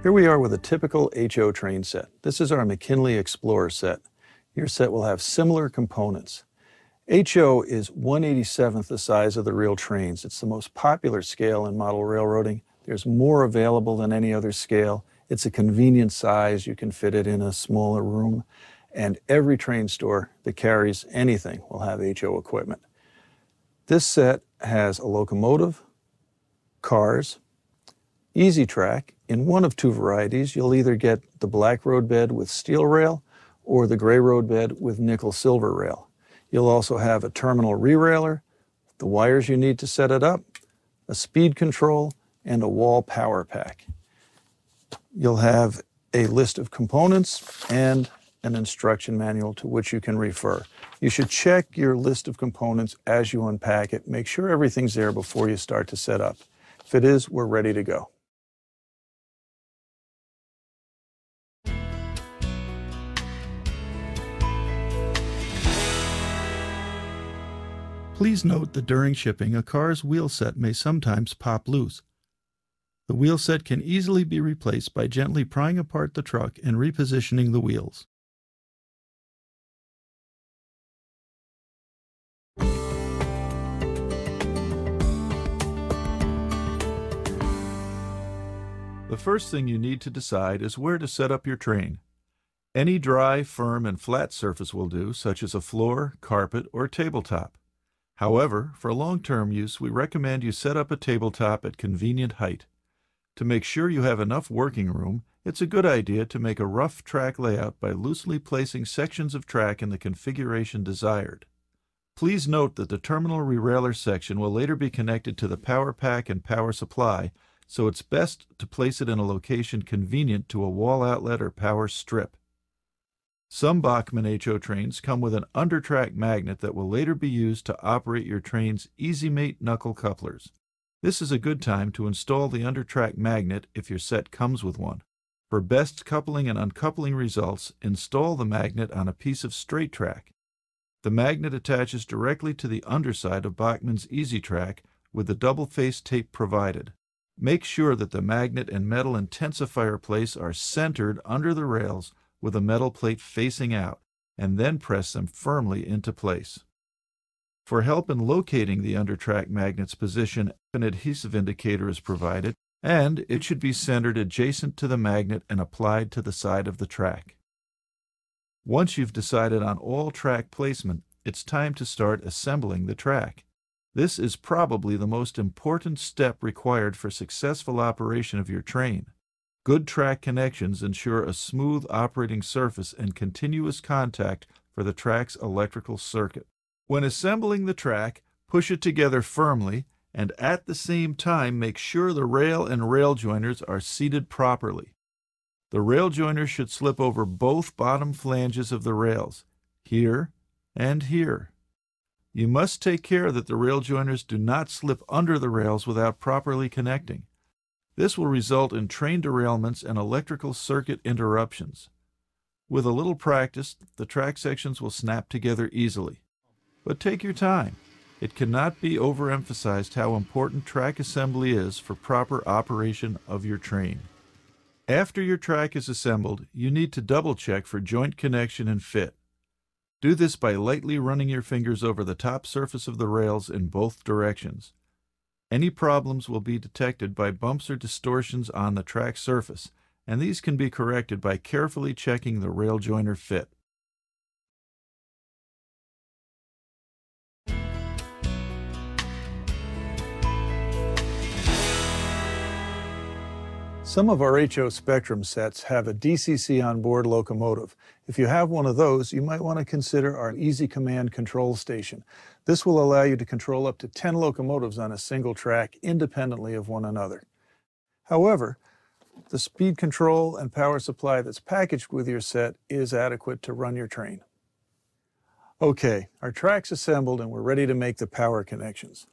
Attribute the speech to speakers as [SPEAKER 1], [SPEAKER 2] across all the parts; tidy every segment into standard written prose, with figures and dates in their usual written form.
[SPEAKER 1] Here we are with a typical HO train set. This is our McKinley Explorer set. Your set will have similar components. HO is 1/87th the size of the real trains. It's the most popular scale in model railroading. There's more available than any other scale. It's a convenient size. You can fit it in a smaller room. And every train store that carries anything will have HO equipment. This set has a locomotive, cars, easy track. In one of two varieties, you'll either get the black roadbed with steel rail or the gray roadbed with nickel-silver rail. You'll also have a terminal re-railer, the wires you need to set it up, a speed control, and a wall power pack. You'll have a list of components and an instruction manual to which you can refer. You should check your list of components as you unpack it. Make sure everything's there before you start to set up. If it is, we're ready to go.
[SPEAKER 2] Please note that during shipping, a car's wheel set may sometimes pop loose. The wheel set can easily be replaced by gently prying apart the truck and repositioning the wheels. The first thing you need to decide is where to set up your train. Any dry, firm, and flat surface will do, such as a floor, carpet, or tabletop. However, for long-term use, we recommend you set up a tabletop at convenient height. To make sure you have enough working room, it's a good idea to make a rough track layout by loosely placing sections of track in the configuration desired. Please note that the terminal re-railer section will later be connected to the power pack and power supply, so it's best to place it in a location convenient to a wall outlet or power strip. Some Bachmann HO trains come with an under-track magnet that will later be used to operate your train's EasyMate knuckle couplers. This is a good time to install the under-track magnet if your set comes with one. For best coupling and uncoupling results, install the magnet on a piece of straight track. The magnet attaches directly to the underside of Bachmann's EasyTrack with the double-face tape provided. Make sure that the magnet and metal intensifier place are centered under the rails with a metal plate facing out, and then press them firmly into place. For help in locating the under-track magnet's position, an adhesive indicator is provided, and it should be centered adjacent to the magnet and applied to the side of the track. Once you've decided on all track placement, it's time to start assembling the track. This is probably the most important step required for successful operation of your train. Good track connections ensure a smooth operating surface and continuous contact for the track's electrical circuit. When assembling the track, push it together firmly and at the same time make sure the rail and rail joiners are seated properly. The rail joiners should slip over both bottom flanges of the rails, here and here. You must take care that the rail joiners do not slip under the rails without properly connecting. This will result in train derailments and electrical circuit interruptions. With a little practice, the track sections will snap together easily. But take your time. It cannot be overemphasized how important track assembly is for proper operation of your train. After your track is assembled, you need to double-check for joint connection and fit. Do this by lightly running your fingers over the top surface of the rails in both directions. Any problems will be detected by bumps or distortions on the track surface, and these can be corrected by carefully checking the rail joiner fit.
[SPEAKER 1] Some of our HO Spectrum sets have a DCC onboard locomotive. If you have one of those, you might want to consider our Easy Command control station. This will allow you to control up to 10 locomotives on a single track independently of one another. However, the speed control and power supply that's packaged with your set is adequate to run your train. Okay, our track's assembled and we're ready to make the power connections.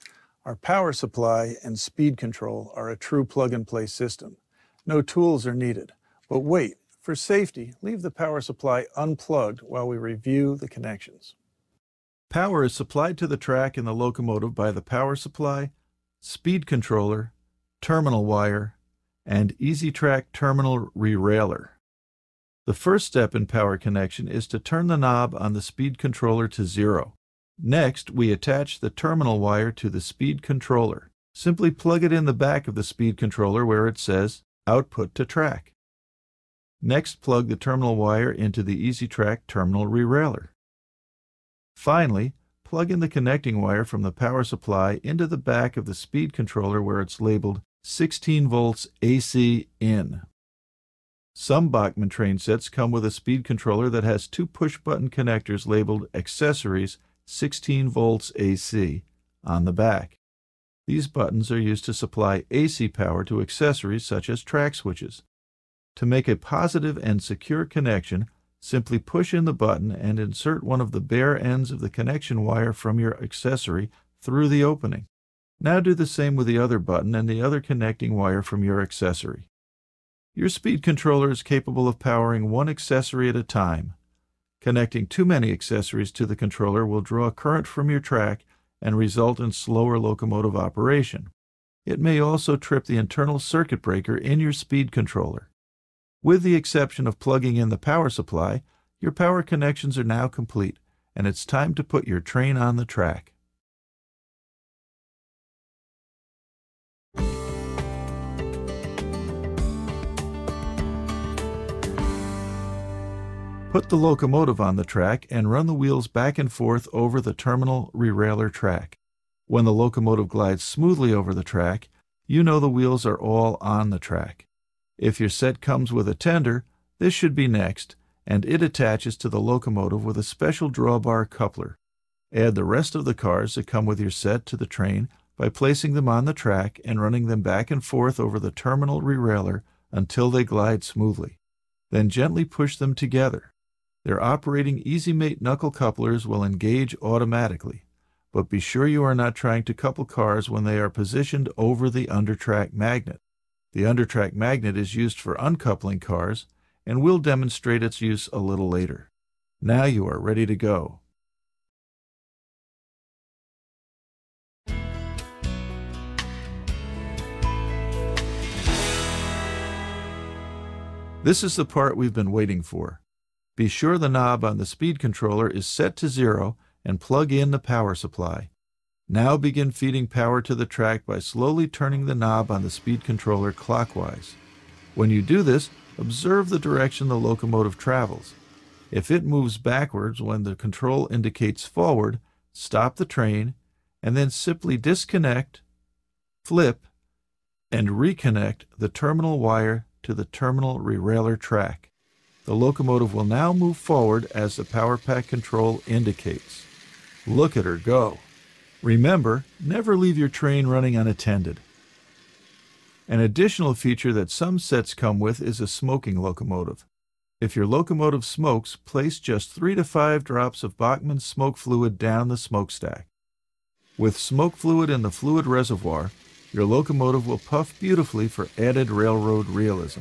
[SPEAKER 1] Our power supply and speed control are a true plug-and-play system. No tools are needed. But wait, for safety, leave the power supply unplugged while we review the connections.
[SPEAKER 2] Power is supplied to the track and the locomotive by the power supply, speed controller, terminal wire, and EasyTrack terminal rerailer. The first step in power connection is to turn the knob on the speed controller to 0. Next, we attach the terminal wire to the speed controller. Simply plug it in the back of the speed controller where it says Output to Track. Next, plug the terminal wire into the EasyTrack terminal rerailer. Finally, plug in the connecting wire from the power supply into the back of the speed controller where it's labeled 16 volts AC in. Some Bachmann train sets come with a speed controller that has 2 push-button connectors labeled Accessories 16 volts AC on the back. These buttons are used to supply AC power to accessories such as track switches. To make a positive and secure connection, simply push in the button and insert one of the bare ends of the connection wire from your accessory through the opening. Now do the same with the other button and the other connecting wire from your accessory. Your speed controller is capable of powering one accessory at a time. Connecting too many accessories to the controller will draw current from your track and result in slower locomotive operation. It may also trip the internal circuit breaker in your speed controller. With the exception of plugging in the power supply, your power connections are now complete, and it's time to put your train on the track. Put the locomotive on the track and run the wheels back and forth over the terminal rerailer track. When the locomotive glides smoothly over the track, you know the wheels are all on the track. If your set comes with a tender, this should be next, and it attaches to the locomotive with a special drawbar coupler. Add the rest of the cars that come with your set to the train by placing them on the track and running them back and forth over the terminal rerailer until they glide smoothly. Then gently push them together. Their operating EasyMate knuckle couplers will engage automatically, but be sure you are not trying to couple cars when they are positioned over the undertrack magnet. The undertrack magnet is used for uncoupling cars, and we'll demonstrate its use a little later. Now you are ready to go. This is the part we've been waiting for. Be sure the knob on the speed controller is set to 0 and plug in the power supply. Now begin feeding power to the track by slowly turning the knob on the speed controller clockwise. When you do this, observe the direction the locomotive travels. If it moves backwards when the control indicates forward, stop the train and then simply disconnect, flip, and reconnect the terminal wire to the terminal rerailer track. The locomotive will now move forward as the power pack control indicates. Look at her go. Remember, never leave your train running unattended. An additional feature that some sets come with is a smoking locomotive. If your locomotive smokes, place just 3 to 5 drops of Bachmann smoke fluid down the smokestack. With smoke fluid in the fluid reservoir, your locomotive will puff beautifully for added railroad realism.